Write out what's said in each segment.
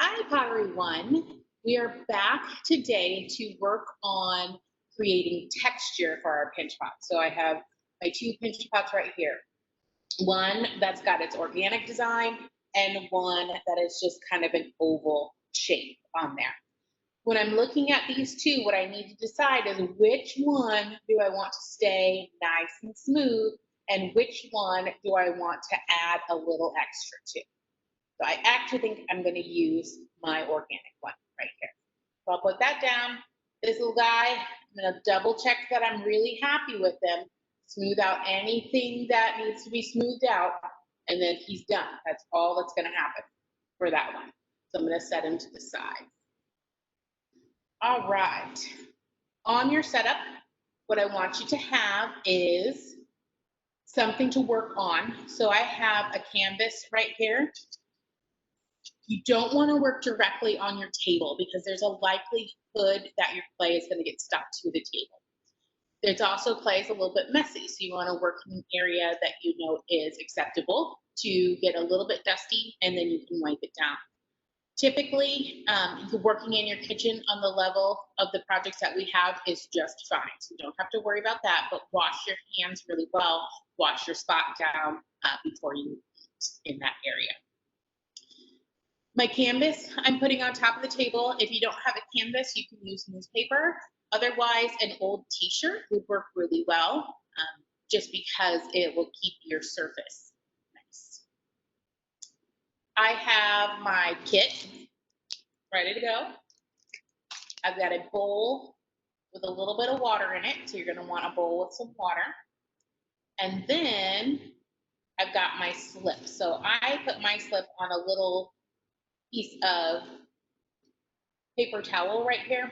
Hi, Pottery One. We are back today to work on creating texture for our pinch pots. So I have my two pinch pots right here. One that's got its organic design and one that is just kind of an oval shape on there. When I'm looking at these two, what I need to decide is which one do I want to stay nice and smooth and which one do I want to add a little extra to. So I actually think I'm going to use my organic one right here. So I'll put that down. This little guy, I'm going to double check that I'm really happy with him, smooth out anything that needs to be smoothed out, and then he's done. That's all that's going to happen for that one. So I'm going to set him to the side. All right. On your setup, what I want you to have is something to work on. So I have a canvas right here. You don't want to work directly on your table because there's a likelihood that your clay is going to get stuck to the table. There's also clay is a little bit messy, so you want to work in an area that you know is acceptable to get a little bit dusty, and then you can wipe it down. Typically, working in your kitchen on the level of the projects that we have is just fine. So you don't have to worry about that, but wash your hands really well. Wash your spot down before you eat in that area. My canvas I'm putting on top of the table. If you don't have a canvas, you can use newspaper. Otherwise, an old t-shirt would work really well, just because it will keep your surface nice. I have my kit ready to go. I've got a bowl with a little bit of water in it, so you're going to want a bowl with some water. And then I've got my slip. So I put my slip on a little piece of paper towel right here.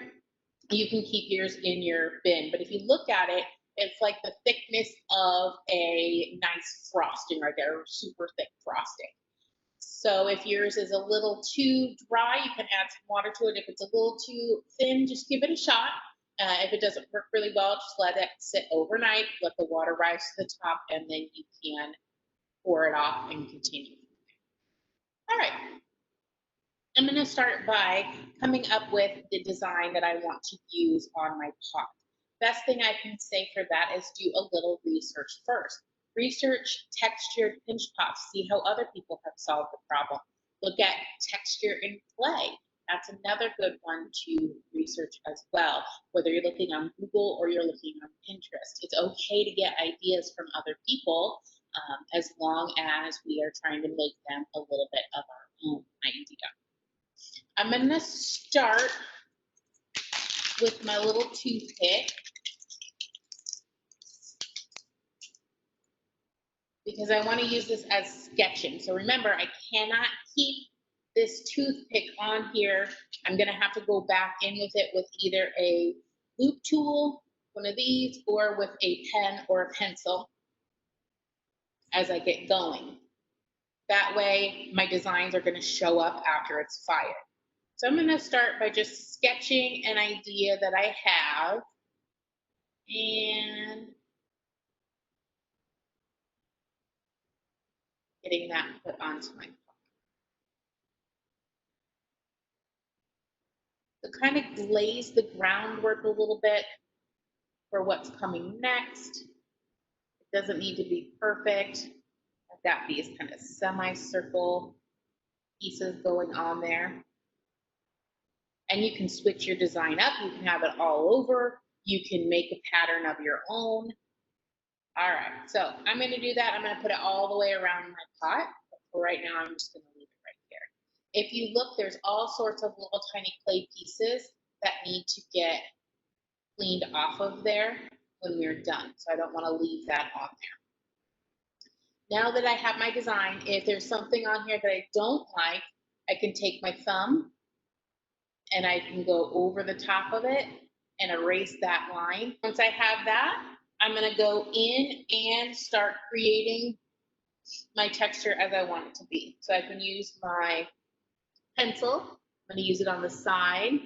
You can keep yours in your bin, but if you look at it, it's like the thickness of a nice frosting right there, super thick frosting. So if yours is a little too dry, you can add some water to it. If it's a little too thin, just give it a shot. If it doesn't work really well, just let it sit overnight, let the water rise to the top, and then you can pour it off and continue. All right. I'm going to start by coming up with the design that I want to use on my pot. Best thing I can say for that is do a little research first. Research textured pinch pots, see how other people have solved the problem. Look at texture in clay. That's another good one to research as well, whether you're looking on Google or you're looking on Pinterest. It's okay to get ideas from other people as long as we are trying to make them a little bit of our own idea. I'm going to start with my little toothpick because I want to use this as sketching. So remember, I cannot keep this toothpick on here. I'm going to have to go back in with it with either a loop tool, one of these, or with a pen or a pencil as I get going. That way, my designs are going to show up after it's fired. So I'm going to start by just sketching an idea that I have and getting that put onto my pot. So kind of glaze the groundwork a little bit for what's coming next. It doesn't need to be perfect. I've got these kind of semicircle pieces going on there. And you can switch your design up. You can have it all over. You can make a pattern of your own. All right, so I'm going to do that. I'm going to put it all the way around my pot. But for right now, I'm just going to leave it right here. If you look, there's all sorts of little tiny clay pieces that need to get cleaned off of there when we're done. So I don't want to leave that on there. Now that I have my design, if there's something on here that I don't like, I can take my thumb and I can go over the top of it and erase that line. Once I have that, I'm going to go in and start creating my texture as I want it to be. So I can use my pencil. I'm going to use it on the side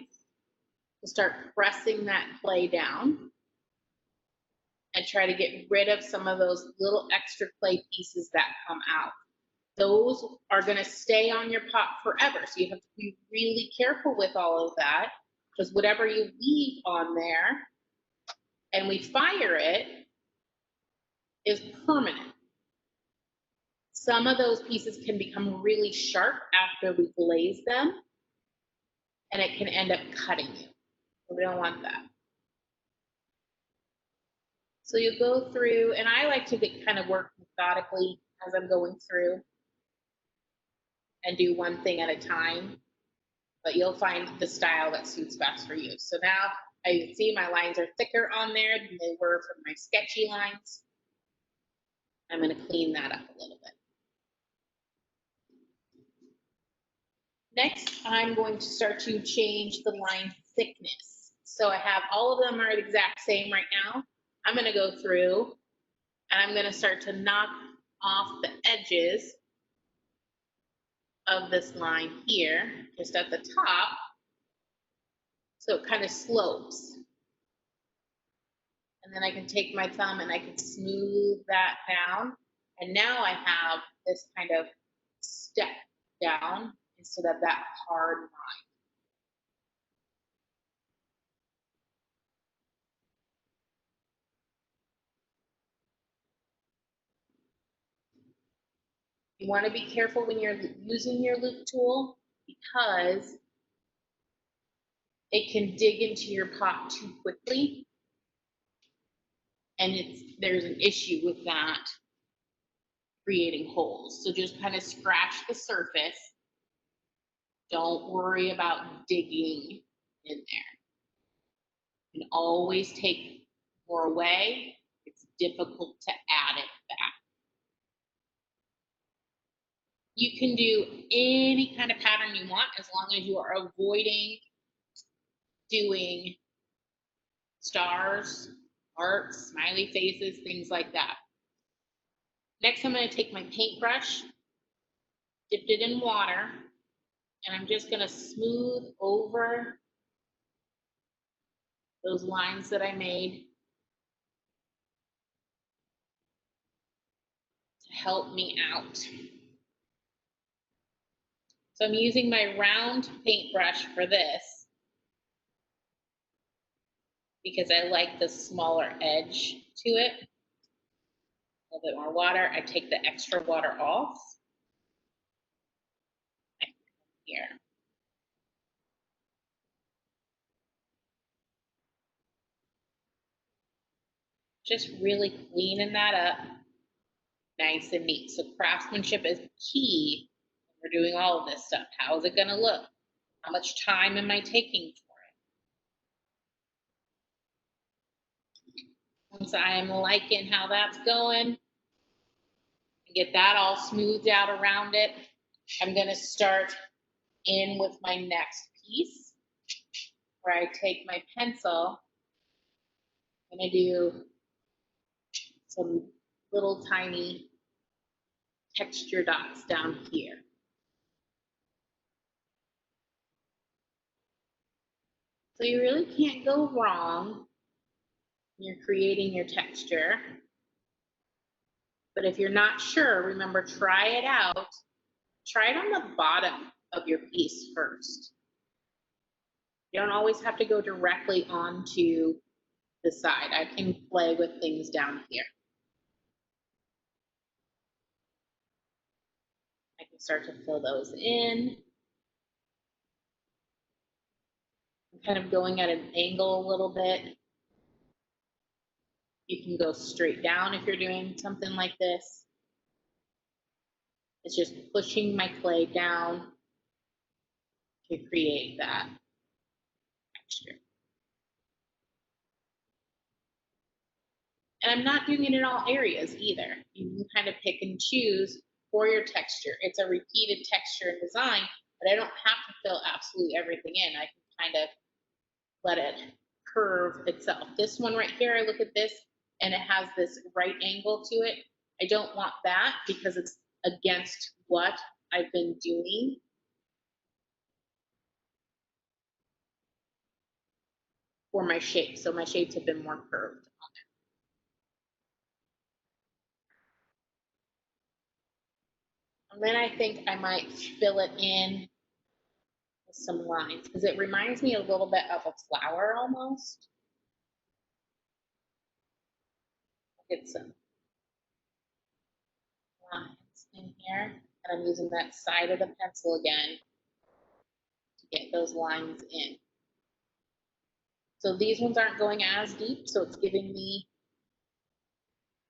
to start pressing that clay down and try to get rid of some of those little extra clay pieces that come out. those are going to stay on your pot forever. So you have to be really careful with all of that, because whatever you leave on there and we fire it is permanent. Some of those pieces can become really sharp after we glaze them, and it can end up cutting you. So we don't want that. So you go through, and I like to kind of work methodically as I'm going through and do one thing at a time, but you'll find the style that suits best for you. So now I see my lines are thicker on there than they were from my sketchy lines. I'm going to clean that up a little bit. Next, I'm going to start to change the line thickness. So I have all of them are the exact same right now. I'm going to go through and I'm going to start to knock off the edges of this line here, just at the top, so it kind of slopes. And then I can take my thumb and I can smooth that down. And now I have this kind of step down instead of that hard line. You want to be careful when you're using your loop tool, because it can dig into your pot too quickly, and there's an issue with that, creating holes. So just kind of scratch the surface. Don't worry about digging in there. You can always take more away. It's difficult to add it back. You can do any kind of pattern you want as long as you are avoiding doing stars, hearts, smiley faces, things like that. Next, I'm going to take my paintbrush, dipped it in water, and I'm just going to smooth over those lines that I made to help me out. So I'm using my round paintbrush for this because I like the smaller edge to it. A little bit more water. I take the extra water off here. Just really cleaning that up nice and neat. So craftsmanship is key when we're doing all of this stuff. How is it going to look? How much time am I taking for it? Once I'm liking how that's going, get that all smoothed out around it, I'm going to start in with my next piece, where I take my pencil. I'm going to do some little tiny texture dots down here. So you really can't go wrong when you're creating your texture. But if you're not sure, remember, try it out. Try it on the bottom of your piece first. You don't always have to go directly onto the side. I can play with things down here. I can start to fill those in. I'm kind of going at an angle a little bit. You can go straight down if you're doing something like this. It's just pushing my clay down to create that texture. And I'm not doing it in all areas either. You can kind of pick and choose for your texture. It's a repeated texture and design, but I don't have to fill absolutely everything in. I can kind of let it curve itself. This one right here, I look at this and it has this right angle to it. I don't want that because it's against what I've been doing. For my shapes. So my shapes have been more curved on And then I think I might fill it in with some lines because it reminds me a little bit of a flower almost. Get some lines in here, and I'm using that side of the pencil again to get those lines in. So these ones aren't going as deep, so it's giving me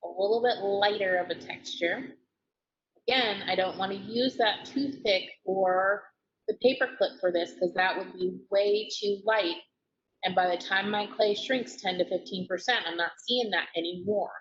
a little bit lighter of a texture. Again, I don't want to use that toothpick or the paper clip for this because that would be way too light. And by the time my clay shrinks 10 to 15%, I'm not seeing that anymore.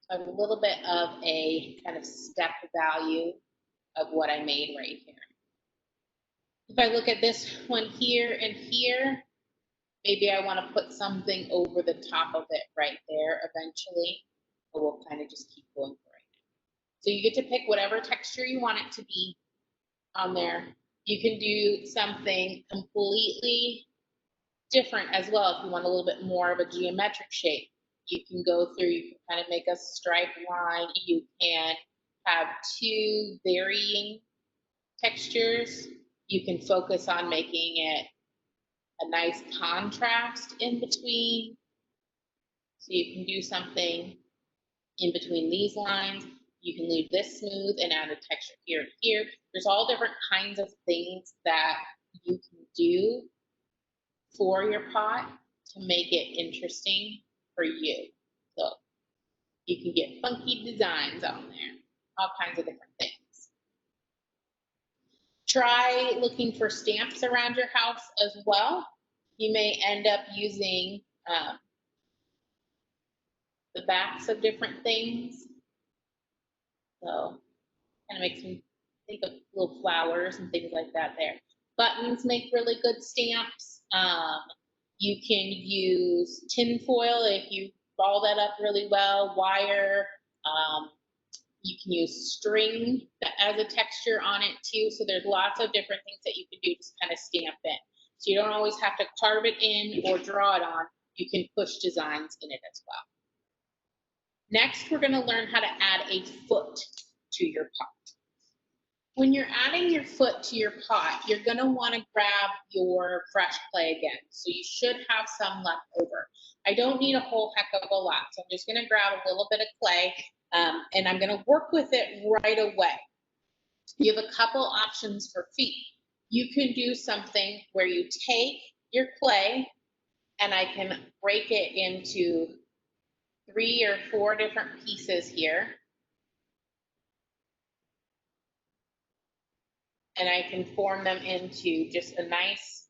So I have a little bit of a kind of step value of what I made right here. If I look at this one here and here, maybe I want to put something over the top of it right there eventually, but we'll kind of just keep going for right now. So you get to pick whatever texture you want it to be on there. You can do something completely different as well if you want a little bit more of a geometric shape. You can go through, you can kind of make a stripe line. You can have two varying textures. You can focus on making it a nice contrast in between. So you can do something in between these lines. You can leave this smooth and add a texture here and here. There's all different kinds of things that you can do for your pot to make it interesting for you. So you can get funky designs on there, all kinds of different things. Try looking for stamps around your house as well. You may end up using the backs of different things. So kind of makes me think of little flowers and things like that there. Buttons make really good stamps. You can use tin foil if you ball that up really well, wire. You can use string as a texture on it too. So there's lots of different things that you can do to kind of stamp in. So you don't always have to carve it in or draw it on. You can push designs in it as well. Next, we're going to learn how to add a foot to your pot. When you're adding your foot to your pot, you're going to want to grab your fresh clay again. So you should have some left over. I don't need a whole heck of a lot. So I'm just going to grab a little bit of clay and I'm going to work with it right away. You have a couple options for feet. You can do something where you take your clay and I can break it into 3 or 4 different pieces here. And I can form them into just a nice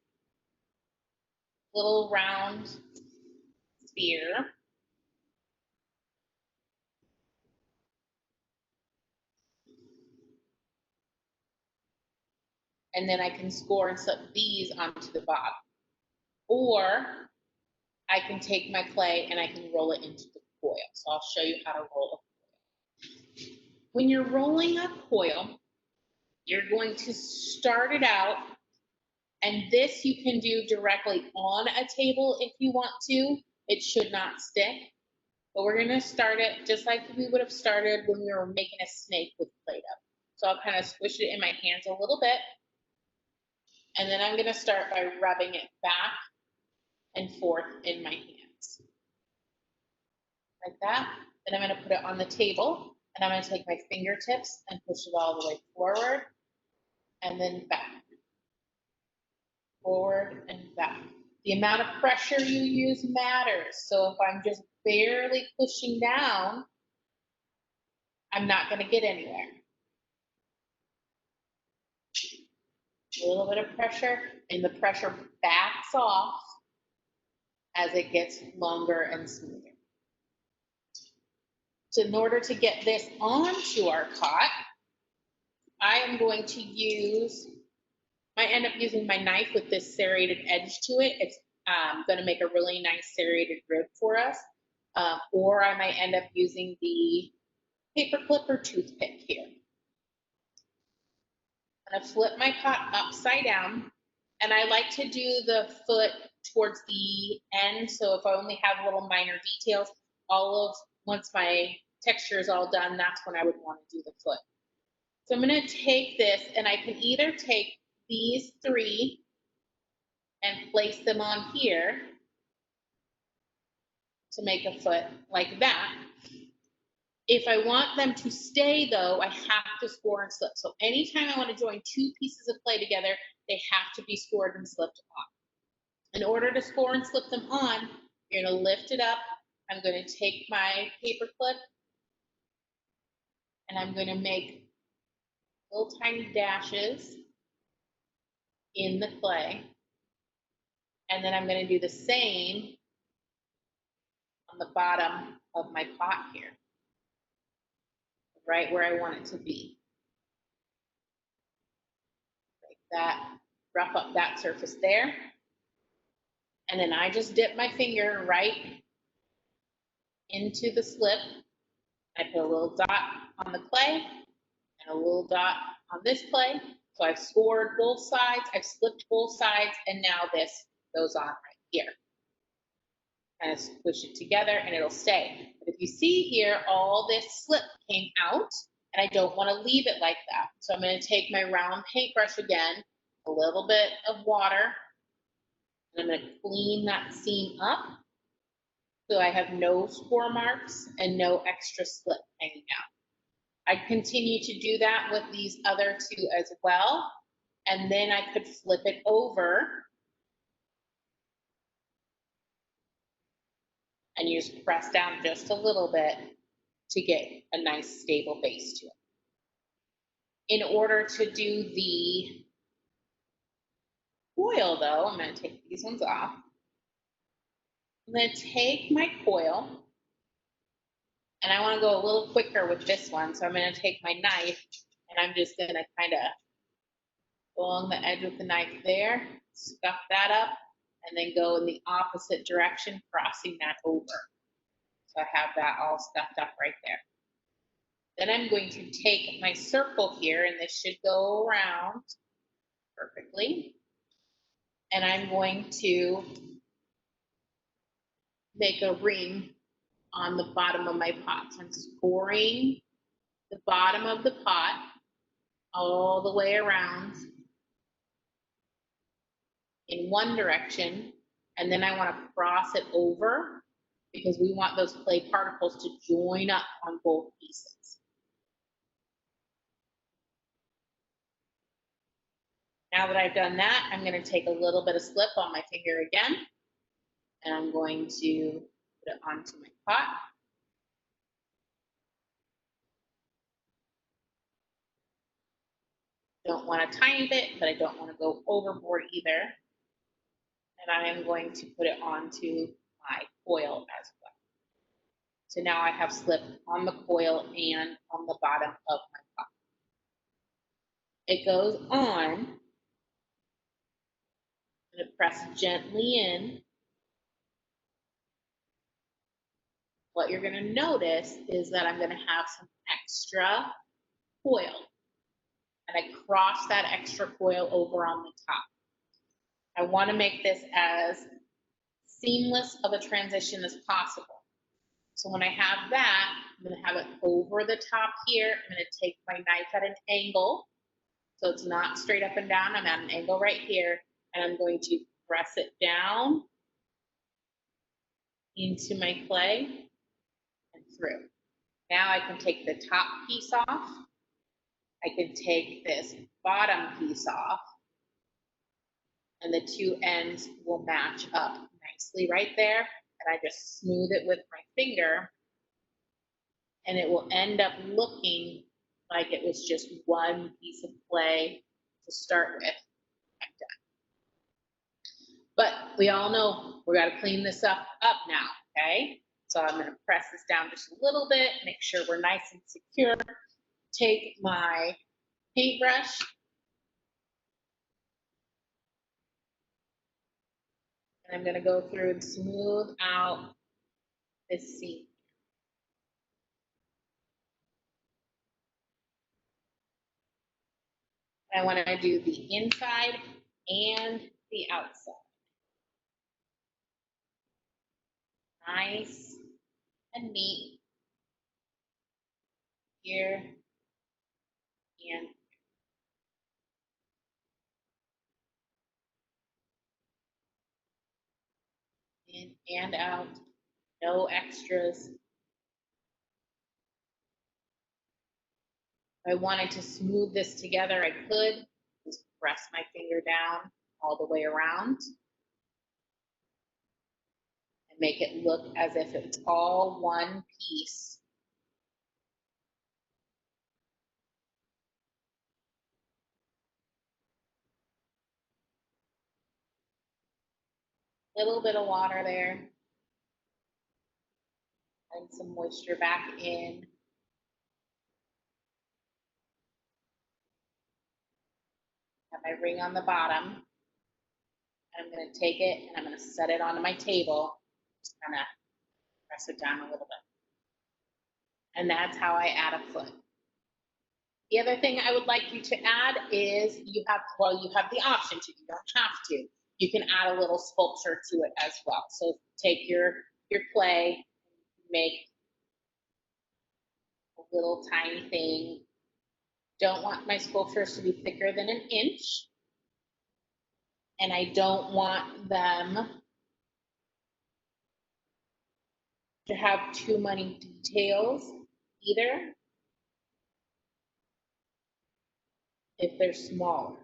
little round sphere. And then I can score and slip these onto the bottom. Or I can take my clay and I can roll it into the coil. So I'll show you how to roll a coil. When you're rolling a coil, you're going to start it out, and this you can do directly on a table if you want to. It should not stick, but we're going to start it just like we would have started when we were making a snake with Play-Doh. So I'll kind of squish it in my hands a little bit, and then I'm going to start by rubbing it back and forth in my hands. Like that. Then I'm going to put it on the table, and I'm going to take my fingertips and push it all the way forward and then back. Forward and back. The amount of pressure you use matters. So if I'm just barely pushing down, I'm not going to get anywhere. A little bit of pressure, and the pressure backs off as it gets longer and smoother. So in order to get this onto our pot, I am going to I end up using my knife with this serrated edge to it. It's going to make a really nice serrated rib for us. or I might end up using the paper clip or toothpick here. I'm gonna flip my pot upside down, and I like to do the foot towards the end, so if I only have little minor details, once my texture is all done, that's when I would want to do the foot. So I'm gonna take this, and I can either take these three and place them on here to make a foot like that. If I want them to stay though, I have to score and slip. So anytime I want to join two pieces of clay together, they have to be scored and slipped on. In order to score and slip them on, you're going to lift it up. I'm going to take my paper clip and I'm going to make little tiny dashes in the clay. And then I'm going to do the same on the bottom of my pot here, right where I want it to be. Like that, rough up that surface there. And then I just dip my finger right into the slip. I put a little dot on the clay and a little dot on this clay. So I've scored both sides, I've slipped both sides, and now this goes on right here. Kind of squish it together and it'll stay. But if you see here, all this slip came out, and I don't want to leave it like that. So I'm going to take my round paintbrush again, a little bit of water, and I'm going to clean that seam up so I have no score marks and no extra slip hanging out. I continue to do that with these other two as well, and then I could flip it over and you just press down just a little bit to get a nice stable base to it. In order to do the coil though, I'm going to take these ones off. I'm going to take my coil, and I want to go a little quicker with this one, so I'm going to take my knife and I'm just going to kind of go along the edge with the knife there, scuff that up, and then go in the opposite direction, crossing that over. So I have that all stuffed up right there. Then I'm going to take my circle here, and this should go around perfectly. And I'm going to make a ring on the bottom of my pot. So I'm scoring the bottom of the pot all the way around in one direction, and then I want to cross it over because we want those clay particles to join up on both pieces. Now that I've done that, I'm going to take a little bit of slip on my finger again, and I'm going to put it onto my pot. Don't want a tiny bit, but I don't want to go overboard either. And I am going to put it onto my coil as well. So now I have slip on the coil and on the bottom of my pot. It goes on. I'm going to press gently in. What you're going to notice is that I'm going to have some extra coil. And I cross that extra coil over on the top. I want to make this as seamless of a transition as possible. So when I have that, I'm going to have it over the top here. I'm going to take my knife at an angle. So it's not straight up and down. I'm at an angle right here. And I'm going to press it down into my clay and through. Now I can take the top piece off. I can take this bottom piece off. And the two ends will match up nicely right there. And I just smooth it with my finger, and it will end up looking like it was just one piece of clay to start with. I'm done. But we all know we got to clean this up now, okay? So I'm going to press this down just a little bit, make sure we're nice and secure. Take my paintbrush, and I'm going to go through and smooth out this seam. I want to do the inside and the outside. Nice and neat here and in and out, no extras. If I wanted to smooth this together, I could just press my finger down all the way around and make it look as if it's all one piece. Little bit of water there. And some moisture back in. Have my ring on the bottom. I'm going to take it and I'm going to set it onto my table. Just kind of press it down a little bit. And that's how I add a foot. The other thing I would like you to add is you have the option to, you don't have to. You can add a little sculpture to it as well. So take your clay, make a little tiny thing. Don't want my sculptures to be thicker than 1 inch. And I don't want them to have too many details either if they're smaller.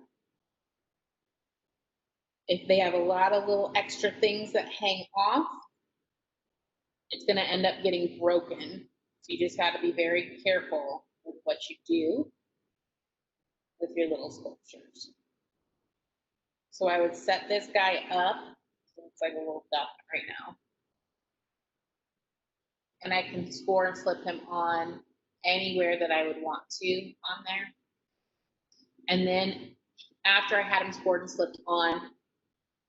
If they have a lot of little extra things that hang off, it's going to end up getting broken. So you just got to be very careful with what you do with your little sculptures. So I would set this guy up. So it's like a little duck right now. And I can score and slip him on anywhere that I would want to on there. And then after I had him scored and slipped on,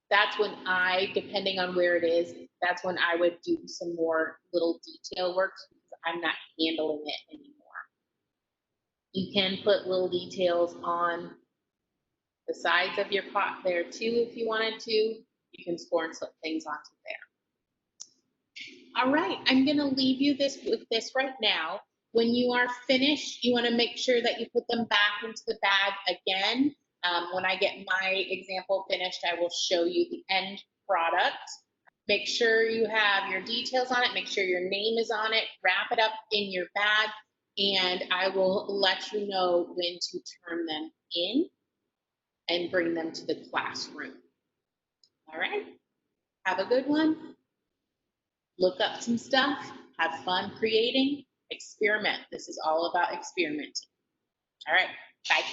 that's when I, depending on where it is, that's when I would do some more little detail work because I'm not handling it anymore. You can put little details on the sides of your pot there too if you wanted to. You can score and slip things onto there. All right, I'm going to leave you with this right now. When you are finished, you want to make sure that you put them back into the bag again. When I get my example finished, I will show you the end product. Make sure you have your details on it, make sure your name is on it, wrap it up in your bag, and I will let you know when to turn them in and bring them to the classroom. All right, have a good one. Look up some stuff, have fun creating, experiment. This is all about experimenting. All right, bye.